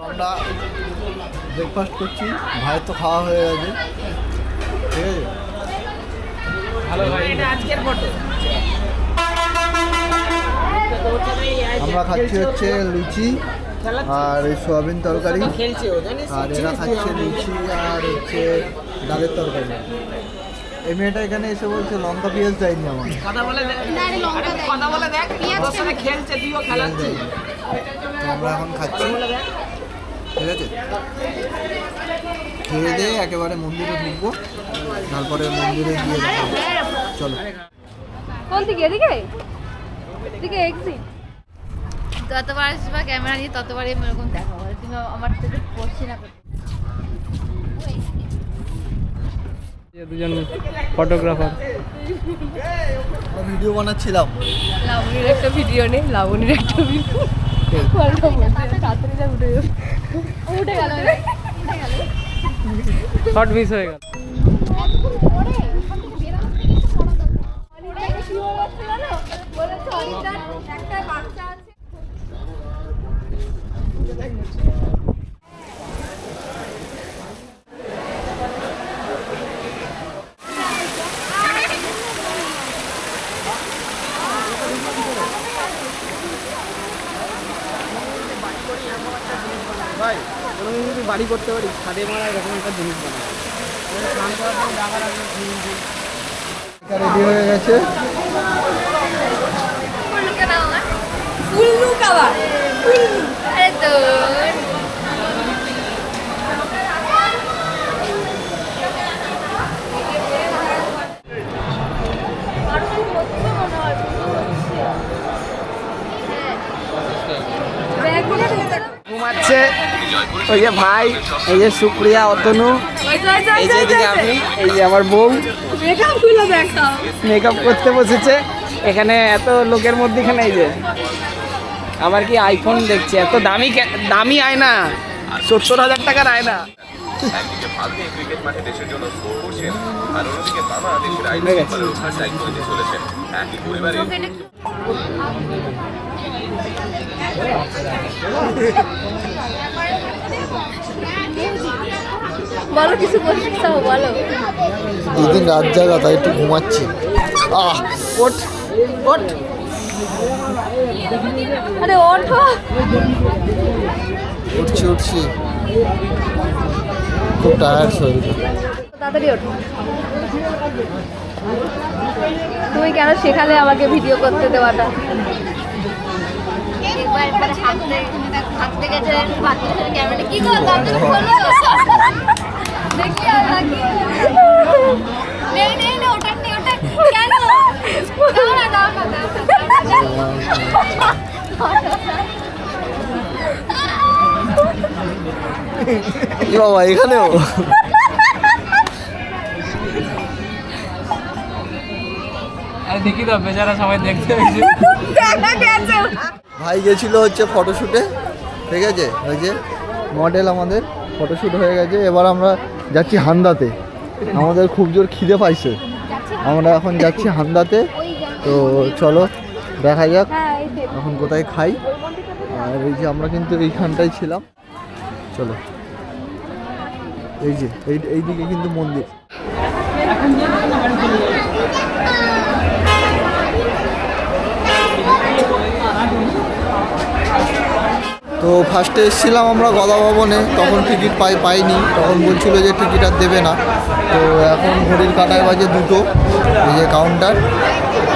আমরা ব্রেকফাস্ট করছি, ভাইয়ের তো খাওয়া হয়ে গেছে, ঠিক আছে। ভালো ভাই, এটা আজকের ফটো। আমরা খাচ্ছি হচ্ছে লুচি আর এই সোয়াবিন তরকারি, আর এরা খাচ্ছে লুচি আর হচ্ছে ডালের তরকারি। এই মেয়েটা এখানে এসে বলছে লঙ্কা পেঁয়াজ দেয়নি আমার। আমরা এখন খাচ্ছি, ঠিক আছে। খেয়ে দিয়ে একেবারে মন্দিরে ঢুকবো, তারপরে মন্দিরে গিয়ে চলো। কোন দিকে? এদিকে এদিকে এক্সিট। যতবার আসবা ক্যামেরা নিয়ে ততবারই এরকম দেখা হয়, তুমি আমার থেকে পড়ছি না করতে। দুজন ফটোগ্রাফার ভিডিও বানাচ্ছিলাম। লাবণীর একটা ভিডিও নেই, লাবণীর একটা ভিডিও। উঠে গেল, শর্ট মিস হয়ে গেল। ভাই কোনো যদি বাড়ি করতে পারি ছাদে মারা এরকম একটা জিনিস বানাবো। স্নান করার জন্য জায়গা রাখবে, রেডি হয়ে গেছে। ফুললু খাবার, আরে তো ঘুমাচ্ছে ওই যে ভাই, এই যে সুপ্রিয়া, অতনু, এই যে এদিকে আমি, এই যে আমার বউ মেকআপ করতে বসেছে এখানে। এত লোকের মধ্যে এখানে এই যে আবার কি আইফোন দেখছে, এত দামি দামি আয়না, 70,000 টাকার আয়না। একদিকে ভাগ্যে ক্রিকেট মাঠে দেশের জন্য স্কোর করছেন, আর অন্যদিকে মামা দেশের আইপিএল ফুটবলের ওঠার দায়িত্ব নিতে চলেছেন। একই পরিবারে বলো, কিছু বলতে চাও বলো। দুদিন রাত জাগা, তাই একটু ঘুমাচ্ছি। ওঠ ওঠ, আরে ওঠো। উঠছি খুব টায়ার্ড শরীর। তাড়াতাড়ি ওঠো। তুমি কেন শেখালে আমাকে ভিডিও করতে দেওয়াটা? একবার হাঁটতে গেছে ক্যামেরাটা কি করো তাড়াতাড়ি বলো। দেখি আর নাকি নেই নেই না, ওটা নেই, ওটা কেন দাও না। বাবা এখানেও দেখি তো বেচারা সবাই দেখতে হয়েছে। ভাই গেছিল হচ্ছে ফটোশ্যুটে, ঠিক আছে। ওই যে মডেল আমাদের ফটোশ্যুট হয়ে গেছে, এবার আমরা যাচ্ছি হান্দাতে। আমাদের খুব জোর খিদে পাইছে, আমরা এখন যাচ্ছি হান্দাতে। তো চলো দেখা যাক এখন কোথায় খাই। আর এই যে আমরা কিন্তু এইখানটাই ছিলাম, চলো। এই যে এইদিকে কিন্তু মন্দির। তো ফার্স্টে এসেছিলাম আমরা গদা ভবনে, তখন টিকিট পাইনি, তখন বলছিল যে টিকিট আর দেবে না। তো এখন ঘড়ির কাঁটায় বাজে 2টো, এই যে কাউন্টার,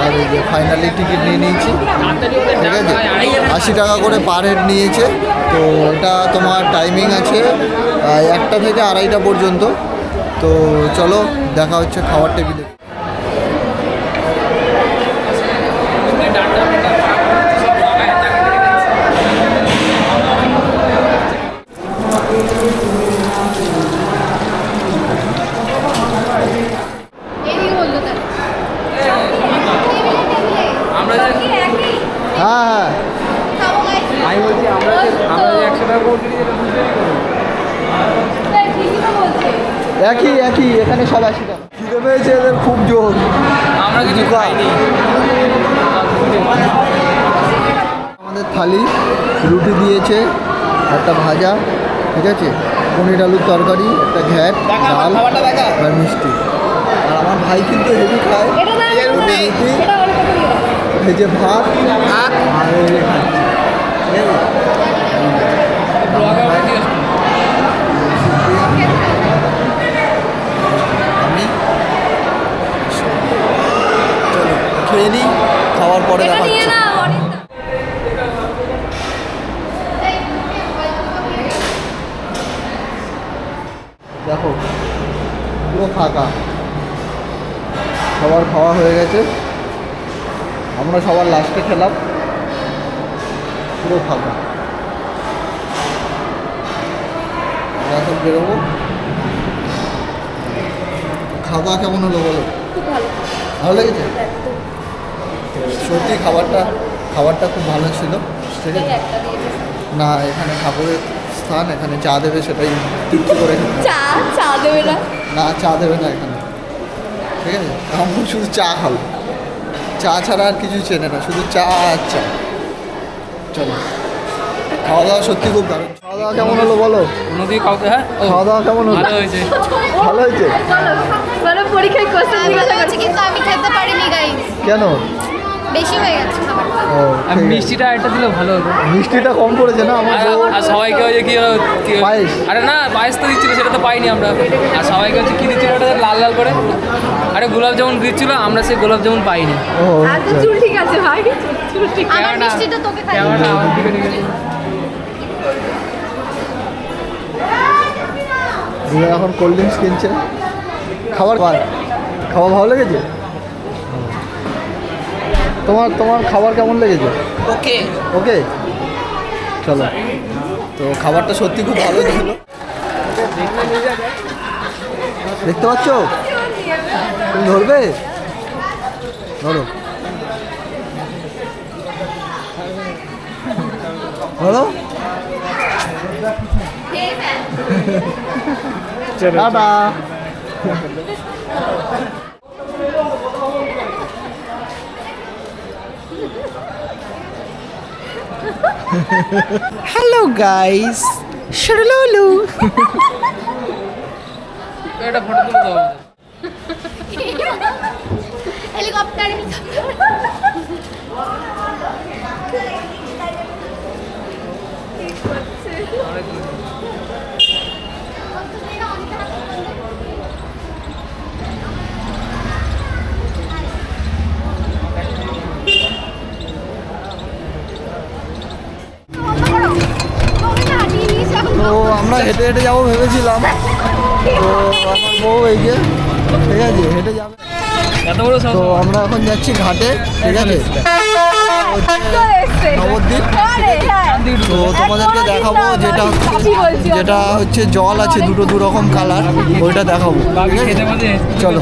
আর এই যে ফাইনালি টিকিট নিয়ে নিয়েছি, ঠিক আছে। 80 টাকা করে পার হেড নিয়েছে। তো এটা তোমার টাইমিং আছে 1টা থেকে 2:30 পর্যন্ত। তো চলো দেখা হচ্ছে খাবার টেবিলে। হ্যাঁ আমি বলছি আমরা যে 100 টাকা করে দিই, একই এখানে সব 80 টাকা। খিদে পেয়েছে এদের খুব জোর, আমরা কিছু খাইনি। আমাদের থালি রুটি দিয়েছে, একটা ভাজা, ঠিক আছে, পনির আলুর তরকারি, একটা ঘ্যাট, ডাল আর মিষ্টি। আর আমার ভাই কিন্তু হেভি খায়, এটা না এই রুটি। এটা অনেক কথা দিয়ে দাও। এই যে ভাত ভাত আর এই যে খাচ্ছে। ঠিক আছে? আমি চলো খেয়ে নিই, খাওয়ার পরে এটা নিয়ে দেখাচ্ছি। না অনেক দেখো পুরো ফাঁকা, সবার খাওয়া হয়ে গেছে, আমরা সবার লাস্টে খেলাম, পুরো ফাঁকা। আমরা এখন বেরোবো। খাওয়া দাওয়া কেমন হলো বলো? খুব ভালো। ভালো লেগেছে? একদম। সত্যি খাবারটা খুব ভালো ছিল, ঠিক এই আছে। একটা দিয়েছে। না এখানে ঠাকুরের স্থান, এখানে চা দেবে, সেটাই তৃপ্তি করে খেতে হবে। চা দেবে না? না চা দেবে না এখানে, ঠিক আছে। আমরা শুধু চা খাবো, চা ছাড়া আর কিছু চেনে না, শুধু চা আর চা। চলো, খাওয়া দাওয়া সত্যি খুব দারুণ। খাওয়া দাওয়া কেমন হলো বলো? নদী কাউকে হ্যাঁ ও, খাওয়া দাওয়া কেমন হলো? ভালো হয়েছে। ভালো হয়েছে? বলো পরীক্ষায় কোশ্চেন জিজ্ঞাসা করছি। কিন্তু আমি খেতে পারিনি গাইস, কেন? বেশি হয়ে গেছে খাবারটা। ও আর ঠিক আছে। মিষ্টিটা একটা দিলে ভালো হতো। মিষ্টিটা কম পড়েছে না আমার? আর সবাইকে ওই যে কি পায়েস। আরে না পায়েস তো দিচ্ছিল, সেটা তো পাইনি আমরা। আর সবাইকে হচ্ছে কি দিচ্ছিল ওটা লাল লাল করে, আরে গোলাপ জামুন দিচ্ছিল, আমরা সেই গোলাপ জামুন পাইনি। ও আর তো চুল ঠিক আছে ভাই, চুল ঠিক। আমার কেননা- মিষ্টিটা তোকে খাই। কেমন আমার দিকে নিয়ে গেছে। দিদা এখন কোল্ড ড্রিঙ্কস কিনছে। খাবার খাবার ভালো লেগেছে? তোমার খাবার কেমন লেগেছে? ওকে। ওকে চলো, তো খাবারটা সত্যি খুব ভালো ছিল। দেখতে পাচ্ছ? তুমি ধরবে? ধরো ধরো। টাটা। হ্যালো গাইস, শুরুলু। একটা ফটো তুলে দাও। হেলিকপ্টার তো আমরা হেঁটে হেঁটে যাবো ভেবেছিলাম, তো আমার বউ এই যে, ঠিক আছে, হেঁটে যাবে। এত বড় সব তো আমরা এখন যাচ্ছি ঘাটে, ঠিক আছে, নবদ্বীপ। তো তোমাদেরকে দেখাবো যেটা হচ্ছে জল আছে দুটো দু রকম কালার, ওইটা দেখাবো, বাকি ঠিক আছে? খেতে মাঝে চলো।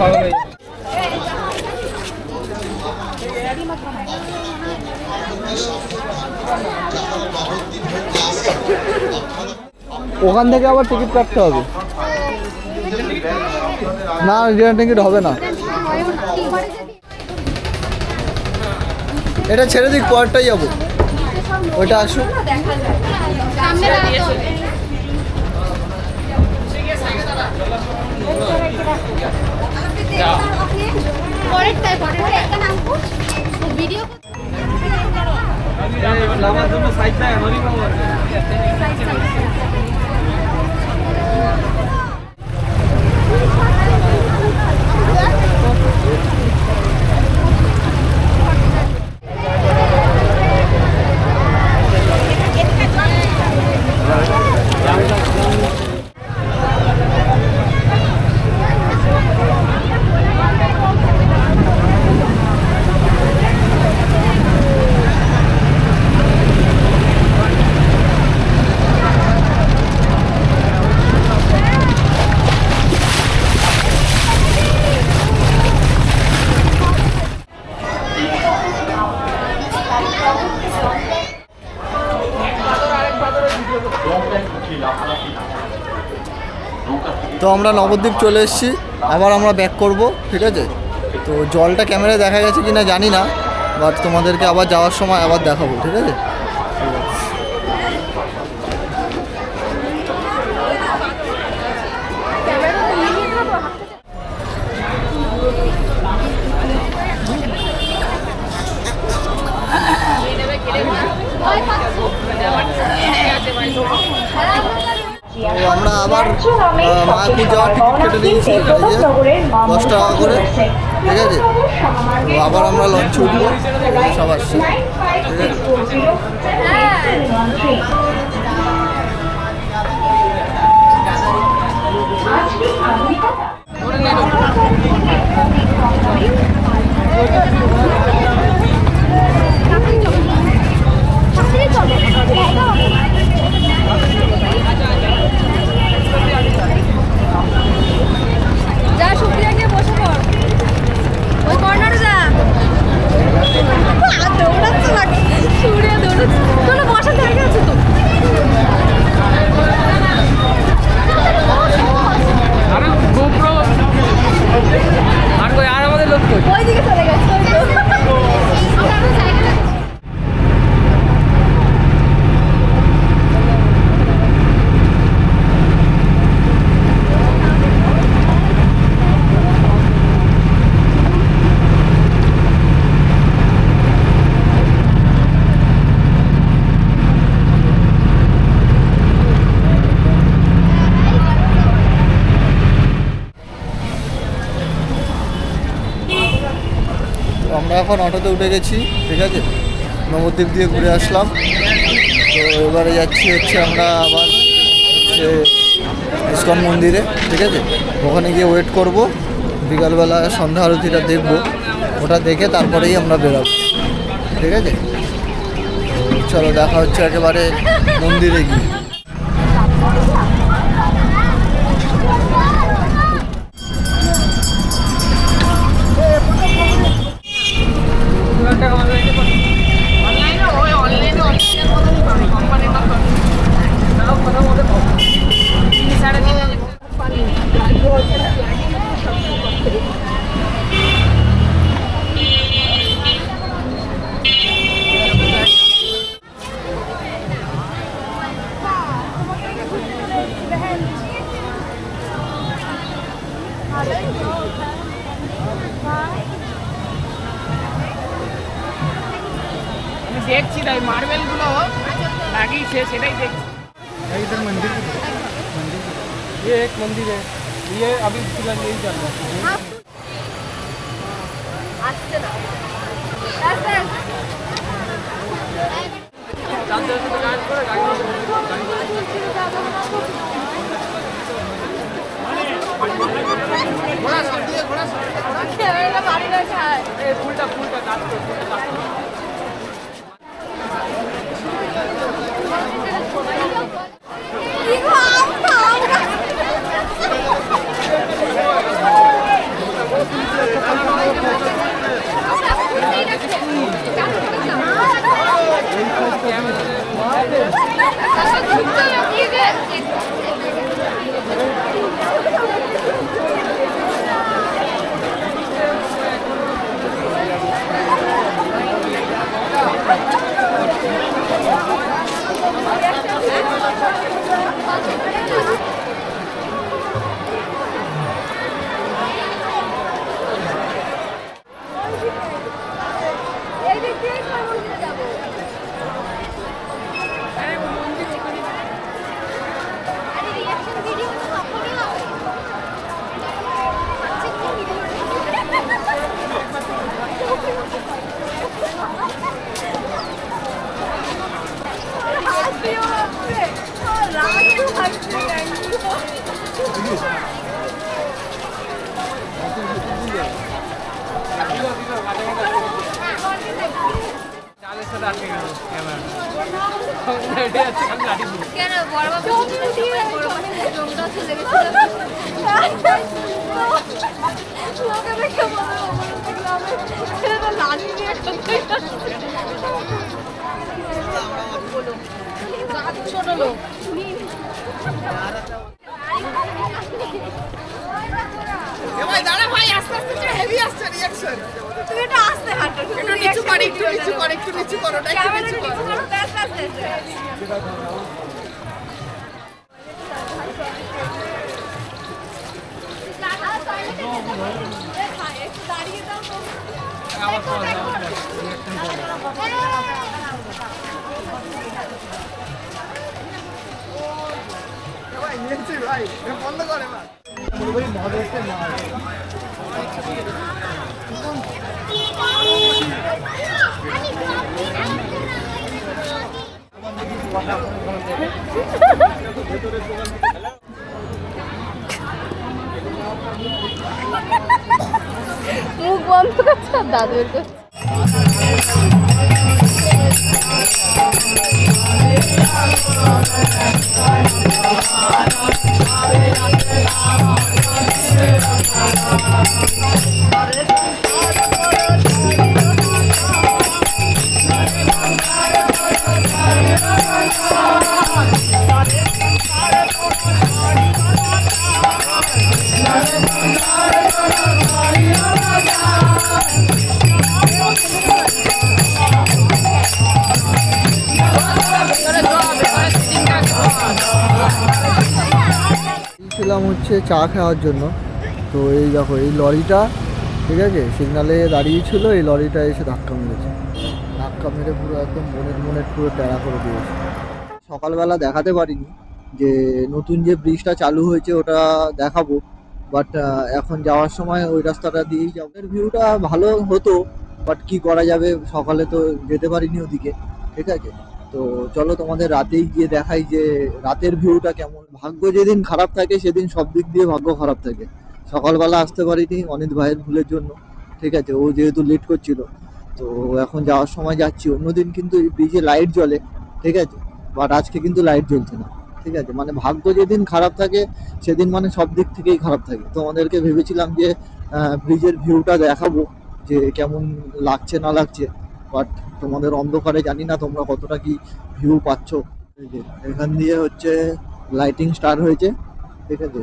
ওখান থেকে আবার টিকিট কাটতে হবে। না রিটার্ন টিকিট হবে না, এটা ছেড়ে দিক, পরেরটাই যাবো, ওইটা আসুক। পরেরটায় একটা নামবো ভিডিও লাগার জন্য সাইড না নদী পাবো। তো আমরা নবদ্বীপ চলে এসেছি, আবার আমরা ব্যাক করব, ঠিক আছে। তো জলটা ক্যামেরায় দেখা গেছে কি না জানি না, বাট তোমাদেরকে আবার যাওয়ার সময় আবার দেখাবো, ঠিক আছে। তো আমরা আবার মায়াপুর যাওয়ার টিকিট কেটে নিয়েছি এই যে 10 টাকা করে, ঠিক আছে। তো আবার আমরা লঞ্চে উঠবো, সব আসছে, ঠিক আছে। যা সুপ্রিয়া গিয়ে বসে পড়, ওই কর্নারে যা। দৌড়াচ্ছে লাগে, সুপ্রিয়া দৌড়াচ্ছে, তোর বসার জায়গা আছে তো। আর গোপ্রো আর কই আর আমাদের লোক কই? ওইদিকে চলে গেছে। তো আমরা এখন অটোতে উঠে গেছি, ঠিক আছে। নবদ্বীপ দিয়ে ঘুরে আসলাম, তো এবারে যাচ্ছি হচ্ছে আমরা আবার হচ্ছে ইস্কন মন্দিরে, ঠিক আছে। ওখানে গিয়ে ওয়েট করব, বিকালবেলা সন্ধ্যা আরতিটা দেখব, ওটা দেখে তারপরেই আমরা বেরোবো, ঠিক আছে। তো চলো দেখা হচ্ছে একেবারে মন্দিরে গিয়ে। আমি দেখছি তাই মার্বেলগুলো লাগিয়েছে, সেটাই দেখছি। ये एक मंदिर है, ये अभी फिलहाल यही चल रहा है। আসছে না। আস্তে আস্তে। ক্যামেরাটা বাড়ি না ছাড়। ফুলটা কাজ করে কি গো, এই দিক দিয়ে মন্দিরে যাবো। আরে রিঅ্যাকশন ভিডিও তো তখনই হবে। আচ্ছা কি ভিডিও? চালের সাথে আটকে গেল ক্যামেরা। কেন বড় বাবু জমটা চলে গেছিল। লোকে দেখে বলে এটা তো লাঠি দিয়ে ছোট লোক। তুমি এটা আস্তে হাঁটো, একটু নিচু করো, একটু নিচু করো, ক্যামেরা নিচু করো, ব্যাস ব্যাস ব্যাস। একটু দাঁড়িয়ে দাও। ভাই বন্ধ করে না। মুখ বন্ধ করছে আর দাদু বের করছে। ছিলাম হচ্ছে চা খাওয়ার জন্য। তো এই দেখো এই লরিটা, ঠিক আছে, সিগনালে দাঁড়িয়ে ছিল, এই লরিটা এসে ধাক্কা মেরেছে, ধাক্কা মেরে পুরো একদম মনের পুরো ট্যাড়া করে দিয়েছে। সকালবেলা দেখাতে পারিনি যে নতুন যে ব্রিজটা চালু হয়েছে ওটা দেখাবো, বাট এখন যাওয়ার সময় ওই রাস্তাটা দিয়েই যাবো। ভিউটা ভালো হতো, বাট কি করা যাবে, সকালে তো যেতে পারিনি ওদিকে, ঠিক আছে। তো চলো তোমাদের রাতেই গিয়ে দেখাই যে রাতের ভিউটা কেমন। ভাগ্য যেদিন খারাপ থাকে সেদিন সব দিক দিয়ে ভাগ্য খারাপ থাকে। সকালবেলা আসতে পারিনি অনিত ভাইয়ের ভুলের জন্য, ঠিক আছে, ও যেহেতু লেট করছিল। তো এখন যাওয়ার সময় যাচ্ছি। অন্যদিন কিন্তু এই ব্রিজে লাইট জ্বলে, ঠিক আছে, বাট আজকে কিন্তু লাইট জ্বলছে না, ঠিক আছে। মানে ভাগ্য যেদিন খারাপ থাকে সেদিন মানে সব দিক থেকেই খারাপ থাকে। তোমাদেরকে ভেবেছিলাম যে ব্রিজের ভিউটা দেখাবো যে কেমন লাগছে না লাগছে, বাট তোমাদের অন্ধকারে জানি না তোমরা কতটা কি ভিউ পাচ্ছ। এই যে এখান দিয়ে হচ্ছে লাইটিং স্টার্ট হয়েছে, ঠিক আছে।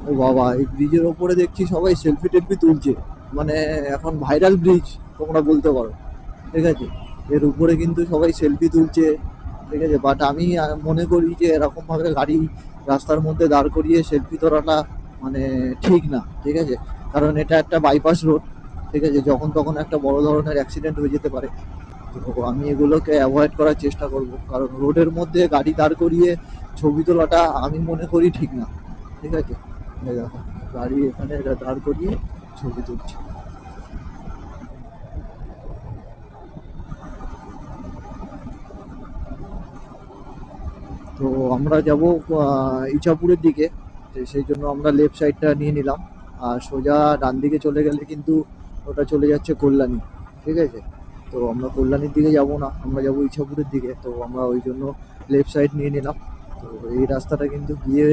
ও বাবা, এই ব্রিজের ওপরে দেখছি সবাই সেলফি টেলফি তুলছে, মানে এখন ভাইরাল ব্রিজ তোমরা বলতে পারো, ঠিক আছে। এর উপরে কিন্তু সবাই সেলফি তুলছে, ঠিক আছে। বাট আমি মনে করি যে এরকমভাবে গাড়ি রাস্তার মধ্যে দাঁড় করিয়ে সেলফি তোলাটা মানে ঠিক না, ঠিক আছে। কারণ এটা একটা বাইপাস রোড, ঠিক আছে, যখন তখন একটা বড় ধরনের অ্যাক্সিডেন্ট হয়ে যেতে পারে। তো আমি এগুলোকে অ্যাভয়েড করার চেষ্টা করব, কারণ রোডের মধ্যে গাড়ি দাঁড় করিয়ে ছবি তোলাটা আমি মনে করি ঠিক না, ঠিক আছে। এই দেখো গাড়ি এখানে দাঁড় করিয়ে ছবি তুলছে। তো আমরা যাব ইছাপুরের দিকে, তো সেই জন্য আমরা লেফট সাইডটা নিয়ে নিলাম। আর সোজা ডান দিকে চলে গেলে কিন্তু ওটা চলে যাচ্ছে কল্যাণী, ঠিক আছে। তো আমরা কল্যাণীর দিকে যাব না, আমরা যাব ইছাপুরের দিকে। তো আমরা ওই জন্য লেফট সাইড নিয়ে নিলাম। তো এই রাস্তাটা কিন্তু গিয়ে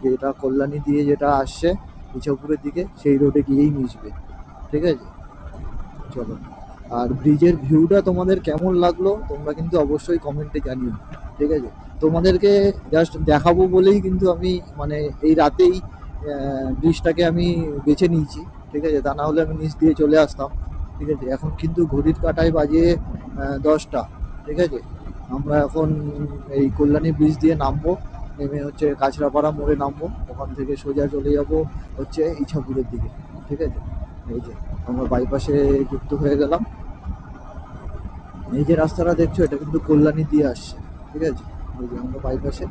যেটা কল্যাণী দিয়ে যেটা আসছে ইছাপুরের দিকে, সেই রোডে গিয়েই মিশবে, ঠিক আছে। চলো, আর ব্রিজের ভিউটা তোমাদের কেমন লাগলো তোমরা কিন্তু অবশ্যই কমেন্টে জানিও, ঠিক আছে। তোমাদেরকে জাস্ট দেখাবো বলেই কিন্তু আমি মানে এই রাতেই ব্রিজটাকে আমি বেছে নিয়েছি, ঠিক আছে, তা না হলে আমি নিচ দিয়ে চলে আসতাম, ঠিক আছে। এখন কিন্তু ঘড়ির কাঁটায় বাজে 10টা, ঠিক আছে। আমরা এখন এই কল্যাণী ব্রিজ দিয়ে নামবো, নেমে হচ্ছে কাঁচরাপাড়া মোড়ে নামবো, ওখান থেকে সোজা চলে যাব হচ্ছে ইছাপুরের দিকে, ঠিক আছে। এই যে আমরা বাইপাসে যুক্ত হয়ে গেলাম। এই যে রাস্তাটা দেখছো এটা কিন্তু কল্যাণী দিয়ে আসছে, ঠিক আছে। এই যে আমরা বাইপাসে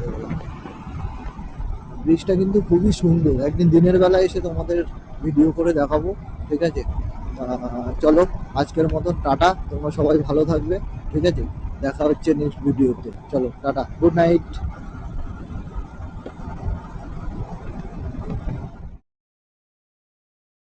হয়ে গেলাম। ব্রিজটা কিন্তু খুবই সুন্দর, একদিন দিনের বেলা এসে তোমাদের ভিডিও করে দেখাবো, ঠিক আছে। চলো আজকের মতন টাটা, তোমরা সবাই ভালো থাকবে, ঠিক আছে। দেখা হচ্ছে নেক্সট ভিডিওতে। চলো টাটা, গুড নাইট।